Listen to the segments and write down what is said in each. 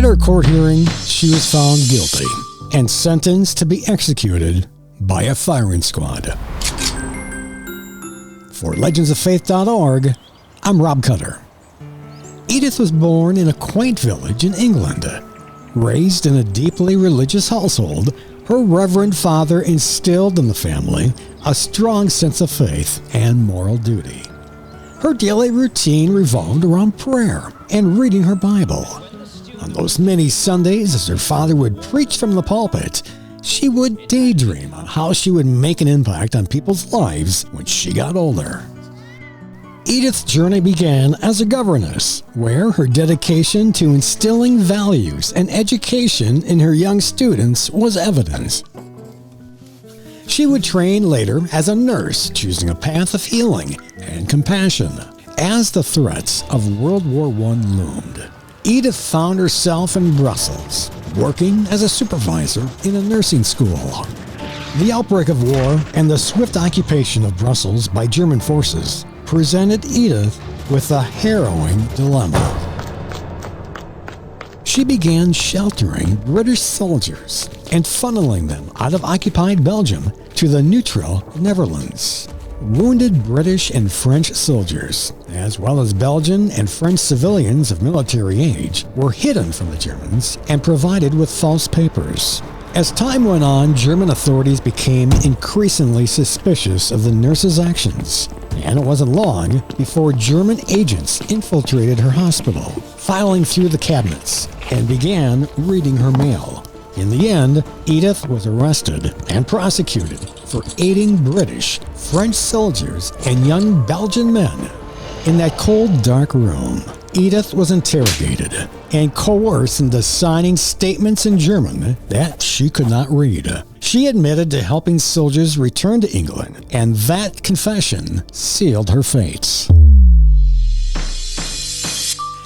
her court hearing, she was found guilty and sentenced to be executed by a firing squad. For legendsoffaith.org, I'm Rob Cutter. Edith was born in a quaint village in England. Raised in a deeply religious household, her reverend father instilled in the family a strong sense of faith and moral duty. Her daily routine revolved around prayer and reading her Bible. On those many Sundays, as her father would preach from the pulpit, she would daydream on how she would make an impact on people's lives when she got older. Edith's journey began as a governess, where her dedication to instilling values and education in her young students was evident. She would train later as a nurse, choosing a path of healing and compassion. As the threats of World War I loomed, Edith found herself in Brussels, working as a supervisor in a nursing school. The outbreak of war and the swift occupation of Brussels by German forces presented Edith with a harrowing dilemma. She began sheltering British soldiers and funneling them out of occupied Belgium to the neutral Netherlands. Wounded British and French soldiers, as well as Belgian and French civilians of military age, were hidden from the Germans and provided with false papers. As time went on, German authorities became increasingly suspicious of the nurse's actions, and it wasn't long before German agents infiltrated her hospital, filing through the cabinets, and began reading her mail. In the end, Edith was arrested and prosecuted for aiding British, French soldiers, and young Belgian men. In that cold, dark room, Edith was interrogated and coerced into signing statements in German that she could not read. She admitted to helping soldiers return to England, and that confession sealed her fate.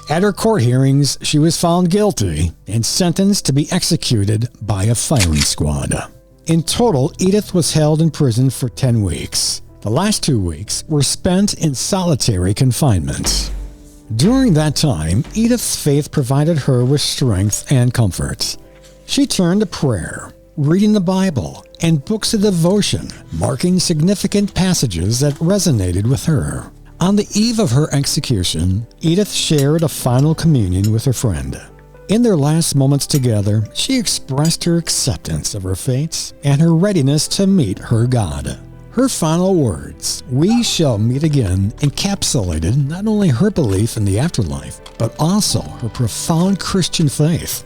At her court hearings, she was found guilty and sentenced to be executed by a firing squad. In total, Edith was held in prison for 10 weeks. The last 2 weeks were spent in solitary confinement. During that time, Edith's faith provided her with strength and comfort. She turned to prayer, reading the Bible, and books of devotion, marking significant passages that resonated with her. On the eve of her execution, Edith shared a final communion with her friend. In their last moments together, she expressed her acceptance of her fate and her readiness to meet her God. Her final words, "We shall meet again," encapsulated not only her belief in the afterlife, but also her profound Christian faith.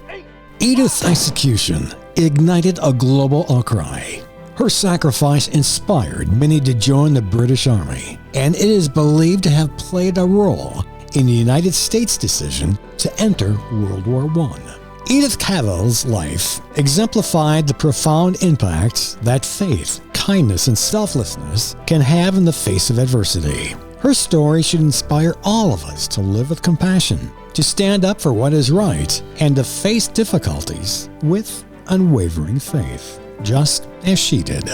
Edith's execution ignited a global outcry. Her sacrifice inspired many to join the British Army, and it is believed to have played a role in the United States' decision to enter World War I. Edith Cavell's life exemplified the profound impact that faith, kindness, and selflessness can have in the face of adversity. Her story should inspire all of us to live with compassion, to stand up for what is right, and to face difficulties with unwavering faith, just as she did.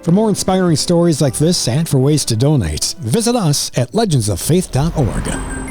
For more inspiring stories like this and for ways to donate, visit us at legendsoffaith.org.